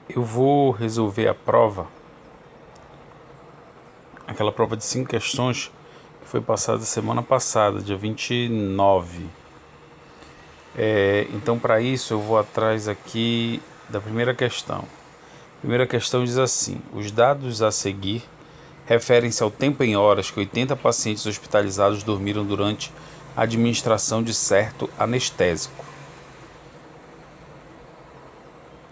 Eu vou resolver a prova, aquela prova de 5 questões que foi passada semana passada, dia 29. Então, para isso, eu vou atrás aqui da primeira questão. A primeira questão diz assim: os dados a seguir referem-se ao tempo em horas que 80 pacientes hospitalizados dormiram durante a administração de certo anestésico.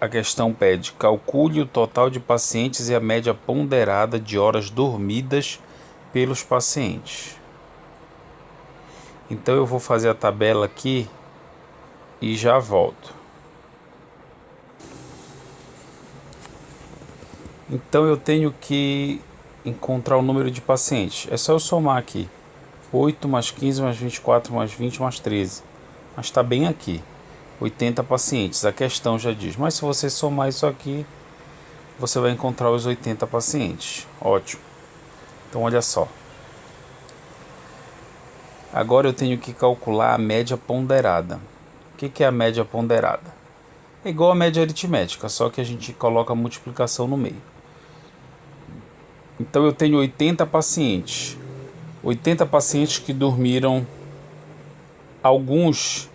A questão pede: calcule o total de pacientes e a média ponderada de horas dormidas pelos pacientes. Então eu vou fazer a tabela aqui e já volto. Então eu tenho que encontrar o número de pacientes. É só eu somar aqui: 8 mais 15 mais 24 mais 20 mais 13. Mas está bem aqui. 80 pacientes. A questão já diz. Mas se você somar isso aqui, você vai encontrar os 80 pacientes. Ótimo. Então olha só. Agora eu tenho que calcular a média ponderada. O que é a média ponderada? É igual a média aritmética, só que a gente coloca a multiplicação no meio. Então eu tenho 80 pacientes. 80 pacientes que dormiram. Alguns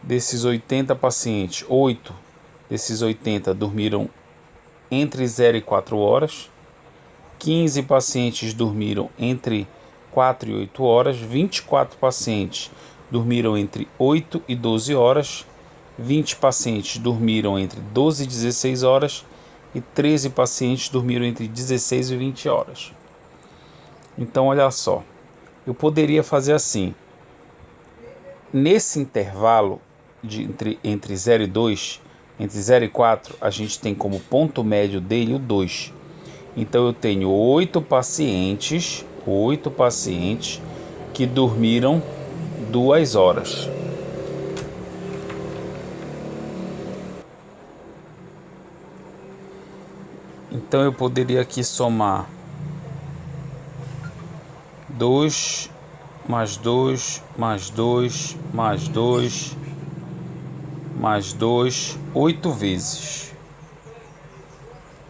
desses 80 pacientes, 8 desses 80 dormiram entre 0 e 4 horas. 15 pacientes dormiram entre 4 e 8 horas. 24 pacientes dormiram entre 8 e 12 horas. 20 pacientes dormiram entre 12 e 16 horas. E 13 pacientes dormiram entre 16 e 20 horas. Então, olha só. Eu poderia fazer assim. Nesse intervalo entre 0 e 2, entre 0 e 4, a gente tem como ponto médio dele o 2. Então eu tenho 8 pacientes que dormiram 2 horas. Então eu poderia aqui somar 2 mais 2 mais 2 mais 2 mais 2, 8 vezes.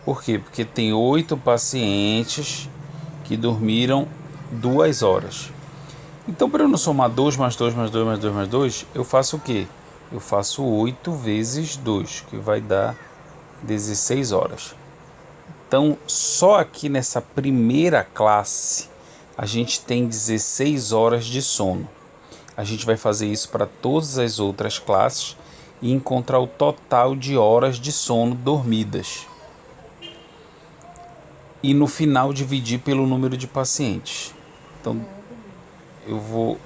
Por quê? Porque tem 8 pacientes que dormiram 2 horas. Então, para eu não somar 2 mais 2 mais 2 mais 2 mais 2, eu faço o quê? Eu faço 8 vezes 2, que vai dar 16 horas. Então, só aqui nessa primeira classe, a gente tem 16 horas de sono. A gente vai fazer isso para todas as outras classes e encontrar o total de horas de sono dormidas. E no final dividir pelo número de pacientes. Então, eu vou...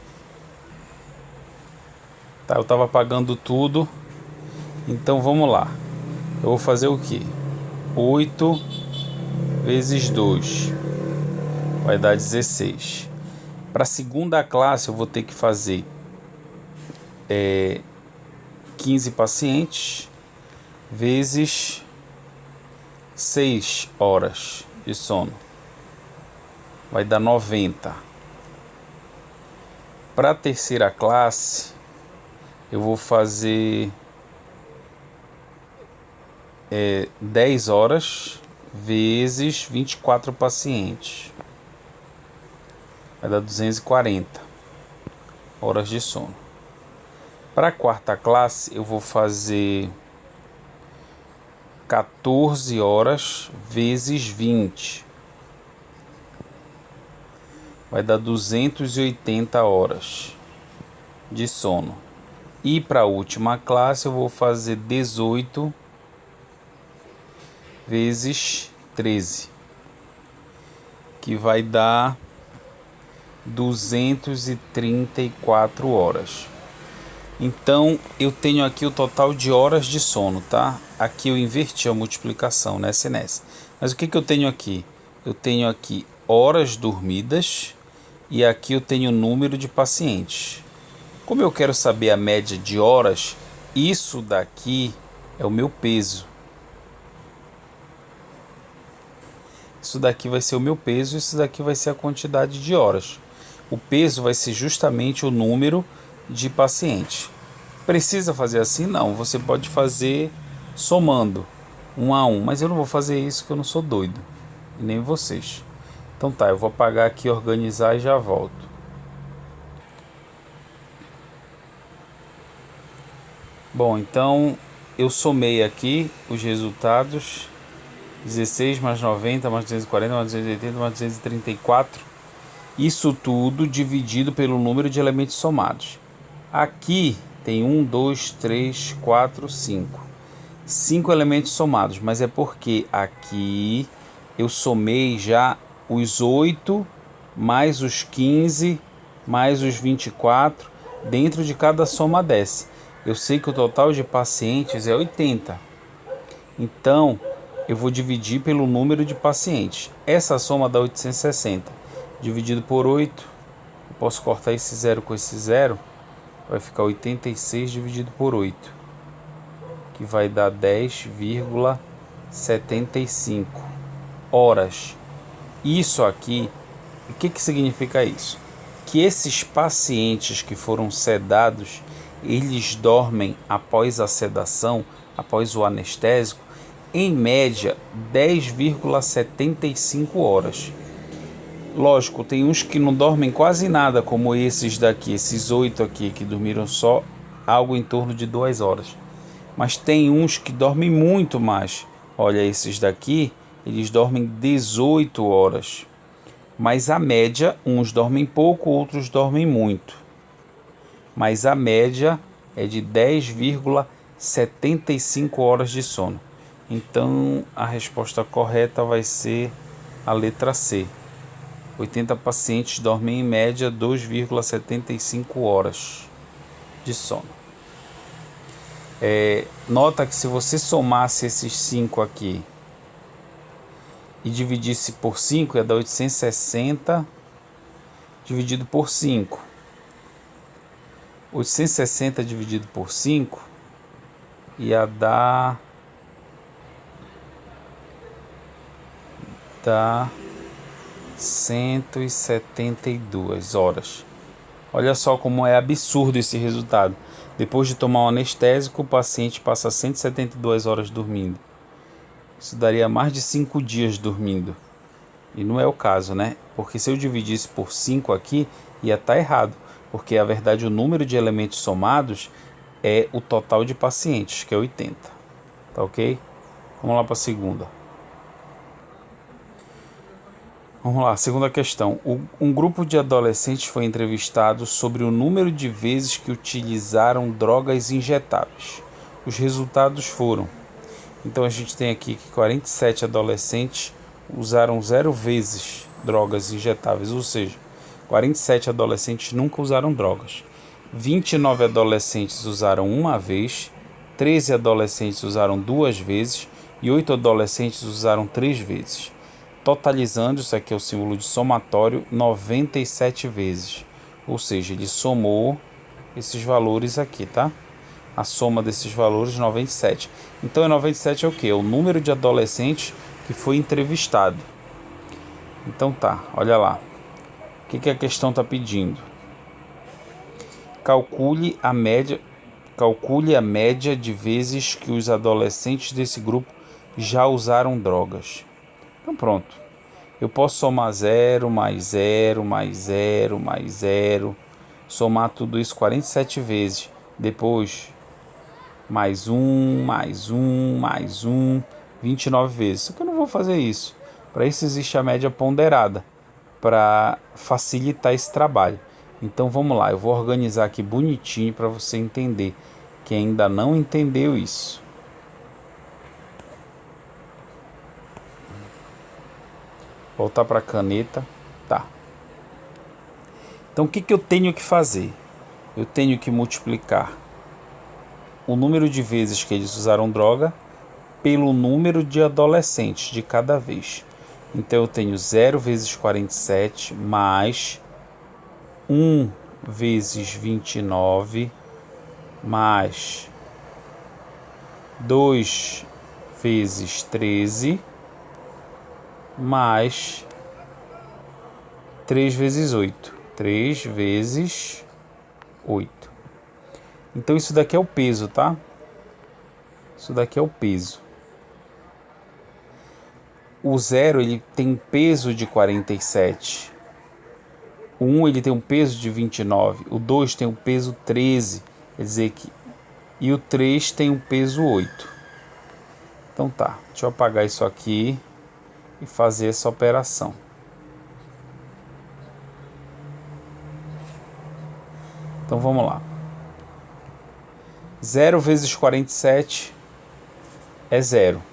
Tá, eu estava apagando tudo. Então, vamos lá. Eu vou fazer o quê? 8 vezes 2 vai dar 16. Para a segunda classe, eu vou ter que fazer 15 pacientes vezes 6 horas de sono. Vai dar 90. Para a terceira classe, eu vou fazer 10 horas vezes 24 pacientes. Vai dar 240 horas de sono. Para a quarta classe, eu vou fazer 14 horas vezes 20. Vai dar 280 horas de sono. E para a última classe, eu vou fazer 18 vezes 13, que vai dar 234 horas. Então, eu tenho aqui o total de horas de sono, tá? Aqui eu inverti a multiplicação, nessa e nessa. Mas o que eu tenho aqui? Eu tenho aqui horas dormidas e aqui eu tenho o número de pacientes. Como eu quero saber a média de horas, isso daqui é o meu peso. Isso daqui vai ser o meu peso, isso daqui vai ser a quantidade de horas. O peso vai ser justamente o número de pacientes. Precisa fazer assim? Não, você pode fazer somando. um a um, mas eu não vou fazer isso que eu não sou doido, e nem vocês. Então tá, eu vou apagar aqui, organizar e já volto. Bom, então eu somei aqui os resultados: 16 mais 90 mais 240 mais 280 mais 234. Isso tudo dividido pelo número de elementos somados. Aqui tem 1, 2, 3, 4, 5. 5 elementos somados, mas é porque aqui eu somei já os 8 mais os 15 mais os 24 dentro de cada soma dessa. Eu sei que o total de pacientes é 80. Então, eu vou dividir pelo número de pacientes. Essa soma dá 860. Dividido por 8, eu posso cortar esse zero com esse zero, vai ficar 86 dividido por 8, que vai dar 10,75 horas. Isso aqui, o que significa isso? Que esses pacientes que foram sedados, eles dormem após a sedação, após o anestésico, em média 10,75 horas. Lógico, tem uns que não dormem quase nada, como esses daqui, esses 8 aqui, que dormiram só algo em torno de 2 horas. Mas tem uns que dormem muito mais. Olha, esses daqui, eles dormem 18 horas. Mas a média, uns dormem pouco, outros dormem muito. Mas a média é de 10,75 horas de sono. Então, a resposta correta vai ser a letra C. 80 pacientes dormem em média 2,75 horas de sono. Nota que se você somasse esses 5 aqui e dividisse por 5, ia dar 860 dividido por 5. 860 dividido por 5 ia dar 172 horas. Olha só como é absurdo esse resultado. Depois de tomar um anestésico, o paciente passa 172 horas dormindo. Isso daria mais de 5 dias dormindo. E não é o caso, né? Porque se eu dividisse por 5 aqui, ia estar errado. Porque, na verdade, o número de elementos somados é o total de pacientes, que é 80. Tá ok? Vamos lá para a segunda. Vamos lá, segunda questão. Um grupo de adolescentes foi entrevistado sobre o número de vezes que utilizaram drogas injetáveis. Os resultados foram... Então a gente tem aqui que 47 adolescentes usaram 0 vezes drogas injetáveis, ou seja, 47 adolescentes nunca usaram drogas. 29 adolescentes usaram uma vez, 13 adolescentes usaram 2 vezes e 8 adolescentes usaram 3 vezes. Totalizando, isso aqui é o símbolo de somatório, 97 vezes. Ou seja, ele somou esses valores aqui, tá? A soma desses valores, 97. Então, 97 é o quê? É o número de adolescentes que foi entrevistado. Então tá, olha lá. O que a questão está pedindo? Calcule a média de vezes que os adolescentes desse grupo já usaram drogas. Então pronto. Eu posso somar 0, mais 0, mais 0, mais 0. Somar tudo isso 47 vezes. Depois, mais 1, mais 1, mais 1, 29 vezes. Só que eu não vou fazer isso. Para isso existe a média ponderada, para facilitar esse trabalho. Então vamos lá, eu vou organizar aqui bonitinho para você entender, que ainda não entendeu isso. Voltar para a caneta. Tá. Então o que eu tenho que fazer? Eu tenho que multiplicar o número de vezes que eles usaram droga pelo número de adolescentes de cada vez. Então eu tenho 0 vezes 47 mais 1 vezes 29 mais 2 vezes 13 mais 3 vezes 8. 3 vezes 8. Então isso daqui é o peso, tá? Isso daqui é o peso. o 0 ele tem um peso de 47. O 1 ele tem um peso de 29. O 2 tem um peso 13. Quer dizer que... E o 3 tem um peso 8. Então tá, deixa eu apagar isso aqui e fazer essa operação. Então vamos lá. 0 vezes 47 é 0.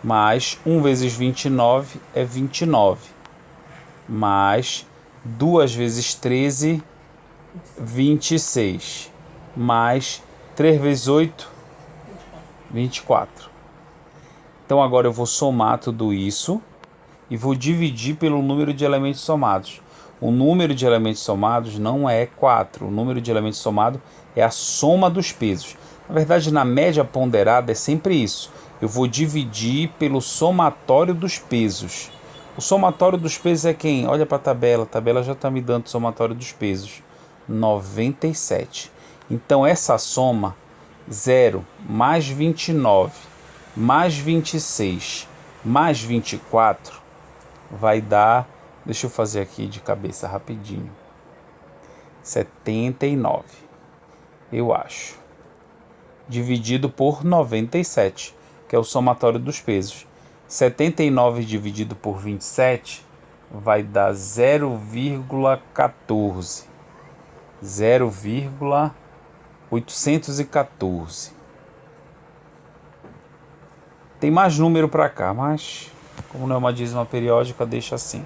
Mais 1 vezes 29 é 29. Mais 2 vezes 13, 26. Mais 3 vezes 8, 24. Então agora eu vou somar tudo isso e vou dividir pelo número de elementos somados. O número de elementos somados não é 4. O número de elementos somados é a soma dos pesos. Na verdade, na média ponderada é sempre isso. Eu vou dividir pelo somatório dos pesos. O somatório dos pesos é quem? Olha para a tabela já está me dando o somatório dos pesos. 97. Então essa soma, 0 mais 29 mais 26 mais 24, vai dar, deixa eu fazer aqui de cabeça rapidinho, 79, eu acho, dividido por 97, que é o somatório dos pesos. 79 dividido por 27 vai dar 0,14. 0,814. Tem mais número para cá, mas como não é uma dízima periódica, deixa assim.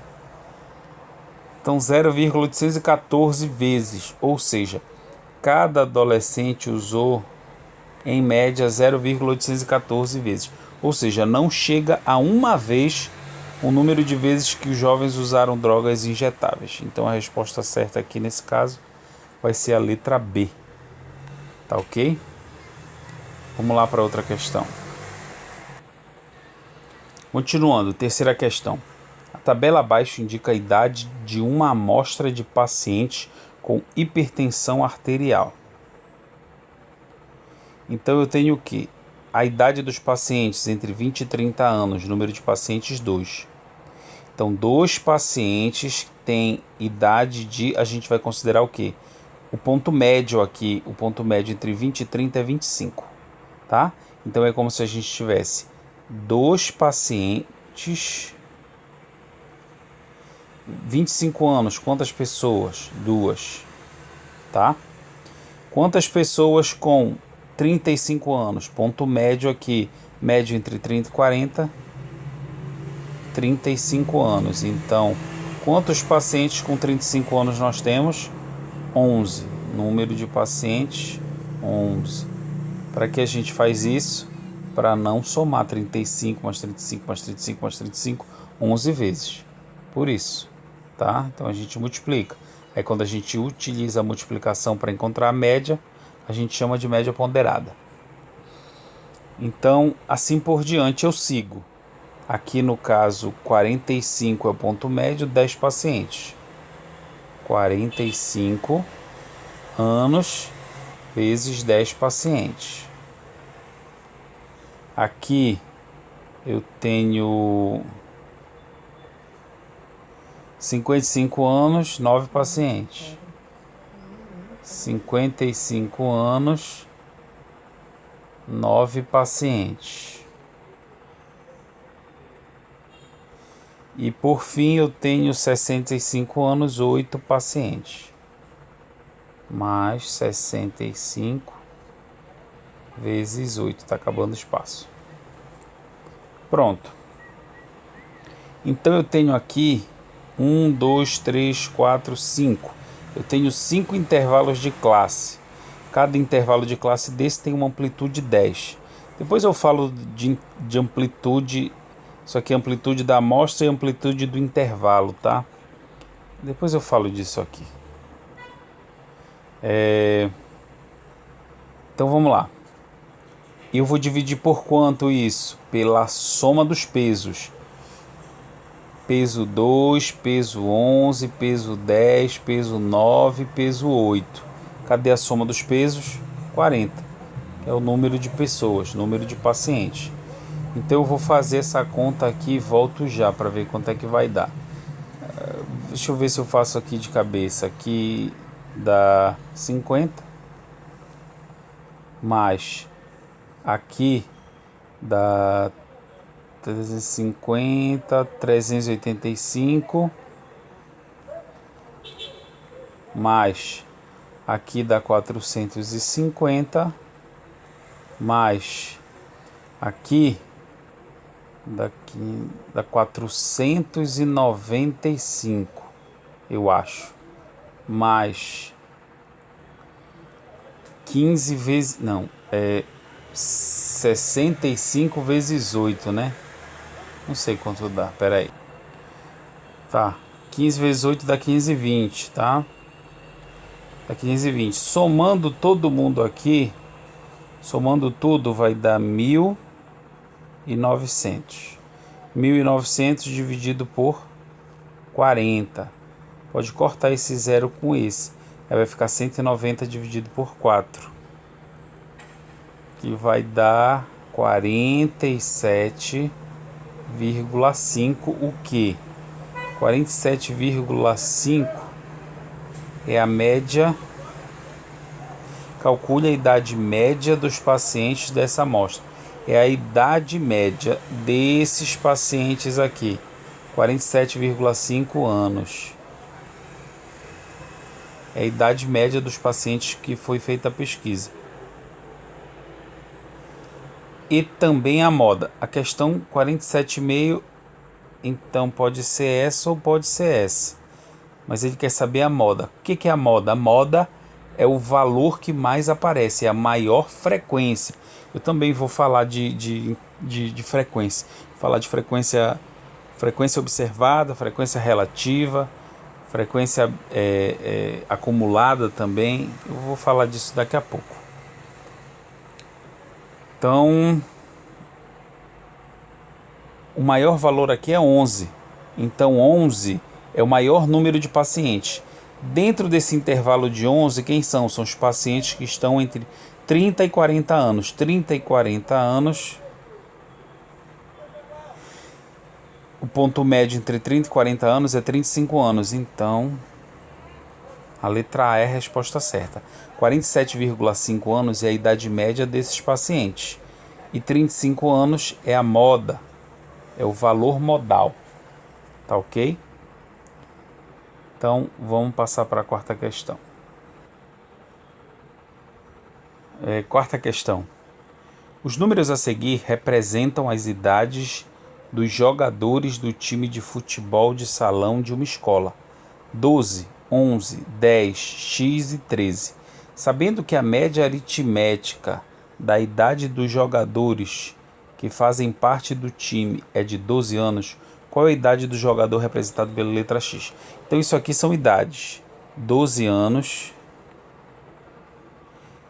Então 0,814 vezes, ou seja, cada adolescente usou em média 0,814 vezes. Ou seja, não chega a uma vez o número de vezes que os jovens usaram drogas injetáveis. Então a resposta certa aqui nesse caso vai ser a letra B. Tá ok? Vamos lá para outra questão. Continuando, terceira questão. A tabela abaixo indica a idade de uma amostra de pacientes com hipertensão arterial. Então eu tenho que a idade dos pacientes entre 20 e 30 anos, número de pacientes 2. Então 2 pacientes têm idade de, a gente vai considerar o quê? O ponto médio aqui, o ponto médio entre 20 e 30 é 25, tá? Então é como se a gente tivesse 2 pacientes, 25 anos, quantas pessoas? 2, tá? Quantas pessoas com 35 anos? Ponto médio aqui, médio entre 30 e 40, 35 anos. Então, quantos pacientes com 35 anos nós temos? 11. Número de pacientes, 11. Para que a gente faz isso? Para não somar 35 mais 35 mais 35 mais 35, 11 vezes. Por isso, tá? Então a gente multiplica. Aí quando a gente utiliza a multiplicação para encontrar a média, a gente chama de média ponderada. Então, assim por diante eu sigo. Aqui no caso, 45 é o ponto médio, 10 pacientes. 45 anos vezes 10 pacientes. Aqui eu tenho 55 anos, 9 pacientes. 55 anos, 9 pacientes. E por fim eu tenho 65 anos, 8 pacientes. Mais 65 vezes 8, está acabando o espaço. Pronto. Então eu tenho aqui 1, 2, 3, 4, 5. Eu tenho 5 intervalos de classe. Cada intervalo de classe desse tem uma amplitude 10. Depois eu falo de amplitude, isso aqui é amplitude da amostra e amplitude do intervalo, tá? Depois eu falo disso aqui. Então vamos lá. Eu vou dividir por quanto isso? Pela soma dos pesos. Peso 2, peso 11, peso 10, peso 9, peso 8. Cadê a soma dos pesos? 40. Que é o número de pessoas, número de pacientes. Então eu vou fazer essa conta aqui e volto já para ver quanto é que vai dar. Deixa eu ver se eu faço aqui de cabeça. Aqui dá 50, mais aqui dá 350, 385, mais aqui dá 450, mais aqui dá 495, eu acho, mais 15 vezes, não, 65 vezes 8, né? Não sei quanto dá, pera aí. Tá, 15 vezes 8 dá 520, tá? Dá 520. Somando todo mundo aqui, somando tudo, vai dar 1.900. 1.900 dividido por 40. Pode cortar esse zero com esse. Aí vai ficar 190 dividido por 4. Que vai dar 47,5 o quê? 47,5 é a média. Calcule a idade média dos pacientes dessa amostra. É a idade média desses pacientes aqui. 47,5 anos. É a idade média dos pacientes que foi feita a pesquisa. E também a moda. A questão 47,5, então pode ser essa ou pode ser essa. Mas ele quer saber a moda. O que é a moda? A moda é o valor que mais aparece, é a maior frequência. Eu também vou falar de frequência. Vou falar de frequência observada, frequência relativa, frequência acumulada também. Eu vou falar disso daqui a pouco. Então, o maior valor aqui é 11. Então, 11 é o maior número de pacientes. Dentro desse intervalo de 11, quem são? São os pacientes que estão entre 30 e 40 anos. 30 e 40 anos. O ponto médio entre 30 e 40 anos é 35 anos. Então, a letra A é a resposta certa. 47,5 anos é a idade média desses pacientes. E 35 anos é a moda. É o valor modal. Tá ok? Então, vamos passar para a quarta questão. Quarta questão. Os números a seguir representam as idades dos jogadores do time de futebol de salão de uma escola. 12, 11, 10, x e 13. Sabendo que a média aritmética da idade dos jogadores que fazem parte do time é de 12 anos, qual é a idade do jogador representado pela letra X? Então isso aqui são idades. 12 anos.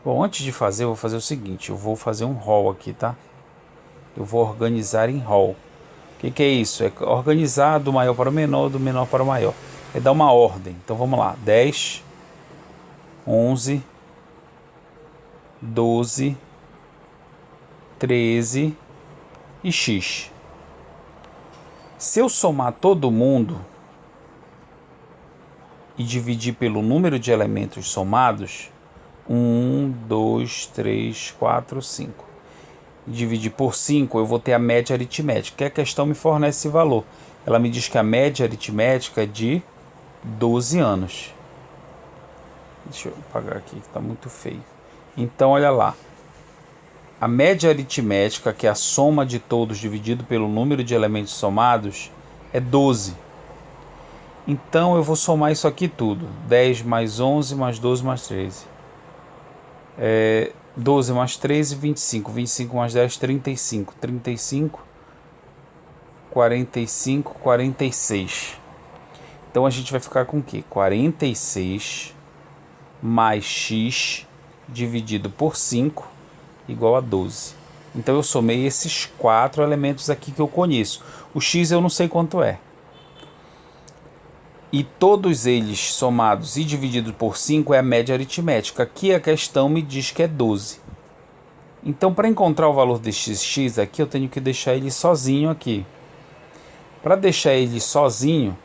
Bom, antes de fazer, eu vou fazer o seguinte. Eu vou fazer um rol aqui, tá? Eu vou organizar em rol. O que é isso? É organizar do maior para o menor, do menor para o maior. É dar uma ordem. Então vamos lá. 10, 11, 12, 13 e X. Se eu somar todo mundo e dividir pelo número de elementos somados, 1, 2, 3, 4, 5. E dividir por 5, eu vou ter a média aritmética. Que a questão me fornece esse valor. Ela me diz que a média aritmética é de 12 anos. Deixa eu apagar aqui que está muito feio. Então, olha lá. A média aritmética, que é a soma de todos dividido pelo número de elementos somados, é 12. Então, eu vou somar isso aqui tudo. 10 mais 11 mais 12 mais 13. 12 mais 13, 25. 25 mais 10, 35. 35, 45, 46. Então, a gente vai ficar com o quê? 46 mais x dividido por 5 igual a 12. Então eu somei esses 4 elementos aqui que eu conheço. O x eu não sei quanto é. E todos eles somados e divididos por 5 é a média aritmética. Aqui a questão me diz que é 12. Então, para encontrar o valor de x aqui, eu tenho que deixar ele sozinho aqui. Para deixar ele sozinho,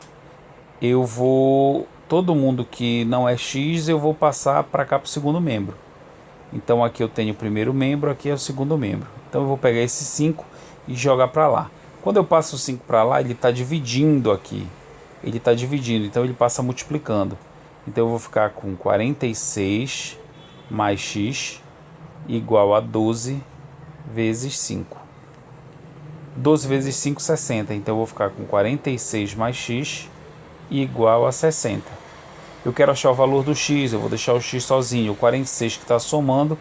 eu vou... Todo mundo que não é x, eu vou passar para cá para o segundo membro. Então, aqui eu tenho o primeiro membro, aqui é o segundo membro. Então, eu vou pegar esse 5 e jogar para lá. Quando eu passo o 5 para lá, ele está dividindo aqui. Ele está dividindo, então ele passa multiplicando. Então, eu vou ficar com 46 mais x igual a 12 vezes 5. 12 vezes 5, 60. Então, eu vou ficar com 46 mais x igual a 60. Eu quero achar o valor do x, eu vou deixar o x sozinho. O 46 que está somando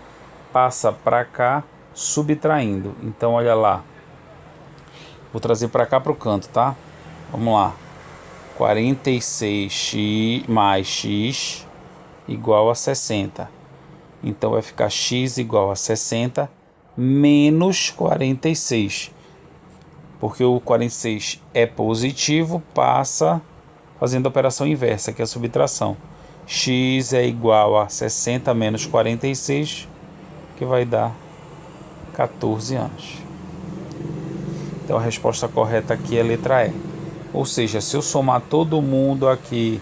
passa para cá, subtraindo. Então, olha lá. Vou trazer para cá para o canto, tá? Vamos lá. 46x mais x igual a 60. Então, vai ficar x igual a 60 menos 46. Porque o 46 é positivo, passa fazendo a operação inversa, que é a subtração. X é igual a 60 menos 46, que vai dar 14 anos. Então a resposta correta aqui é a letra E. Ou seja, se eu somar todo mundo aqui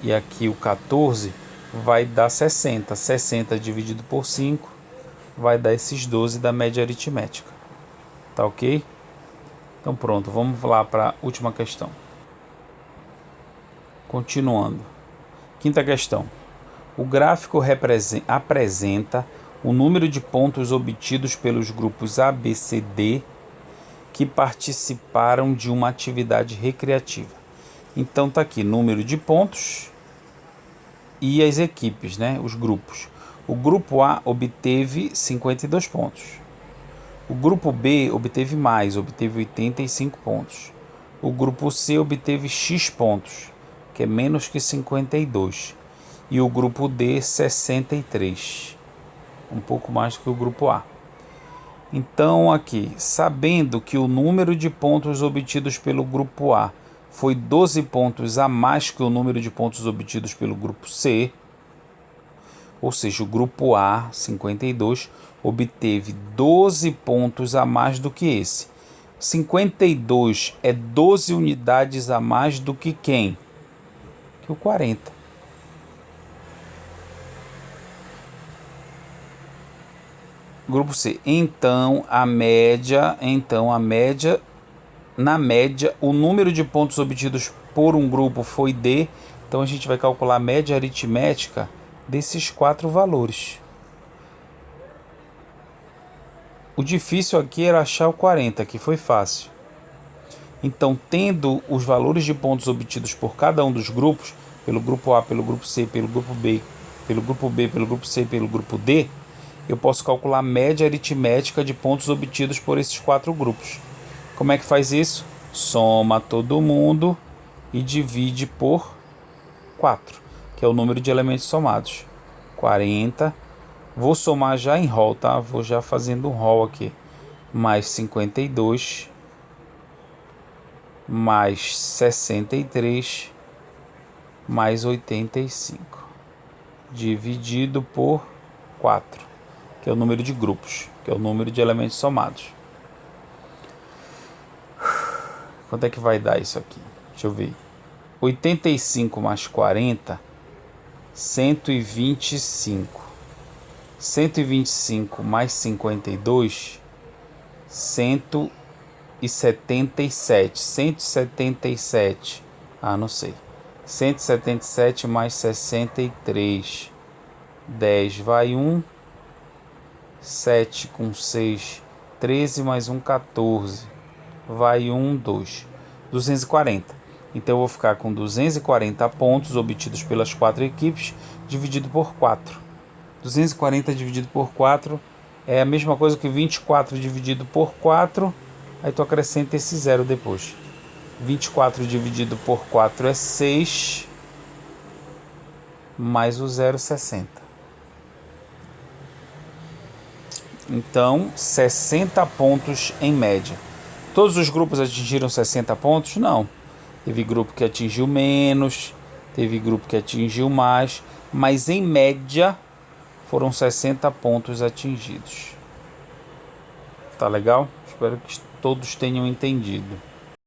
e aqui o 14, vai dar 60. 60 dividido por 5 vai dar esses 12 da média aritmética. Tá ok? Então pronto, vamos lá para a última questão. Continuando. Quinta questão. O gráfico apresenta o número de pontos obtidos pelos grupos A, B, C, D que participaram de uma atividade recreativa. Então tá aqui número de pontos e as equipes, né? Os grupos. O grupo A obteve 52 pontos. O grupo B obteve mais, obteve 85 pontos. O grupo C obteve X pontos, que é menos que 52. E o grupo D, 63. Um pouco mais do que o grupo A. Então, aqui, sabendo que o número de pontos obtidos pelo grupo A foi 12 pontos a mais que o número de pontos obtidos pelo grupo C, ou seja, o grupo A, 52, obteve 12 pontos a mais do que esse. 52 é 12 unidades a mais do que quem? Que o 40. Grupo C. Na média, o número de pontos obtidos por um grupo foi D. Então, a gente vai calcular a média aritmética desses 4 valores. O difícil aqui era achar o 40, que foi fácil. Então, tendo os valores de pontos obtidos por cada um dos grupos, pelo grupo A, pelo grupo C, pelo grupo B, pelo grupo B, pelo grupo C, pelo grupo D, eu posso calcular a média aritmética de pontos obtidos por esses 4 grupos. Como é que faz isso? Soma todo mundo e divide por 4, que é o número de elementos somados. 40. Vou somar já em rol, tá? Vou já fazendo um rol aqui. Mais 52, mais 63, mais 85. Dividido por 4. Que é o número de grupos, que é o número de elementos somados. Quanto é que vai dar isso aqui? Deixa eu ver. 85 mais 40, 125. 125 mais 52, 177. 177, não sei. 177 mais 63. 10 vai 1. 7 com 6, 13 mais 1, 14. Vai 1, 2. 240. Então, eu vou ficar com 240 pontos obtidos pelas 4 equipes, dividido por 4. 240 dividido por 4 é a mesma coisa que 24 dividido por 4. Aí tu acrescenta esse zero depois. 24 dividido por 4 é 6. Mais o zero, 60. Então, 60 pontos em média. Todos os grupos atingiram 60 pontos? Não. Teve grupo que atingiu menos, teve grupo que atingiu mais, mas em média foram 60 pontos atingidos. Tá legal? Espero que todos tenham entendido.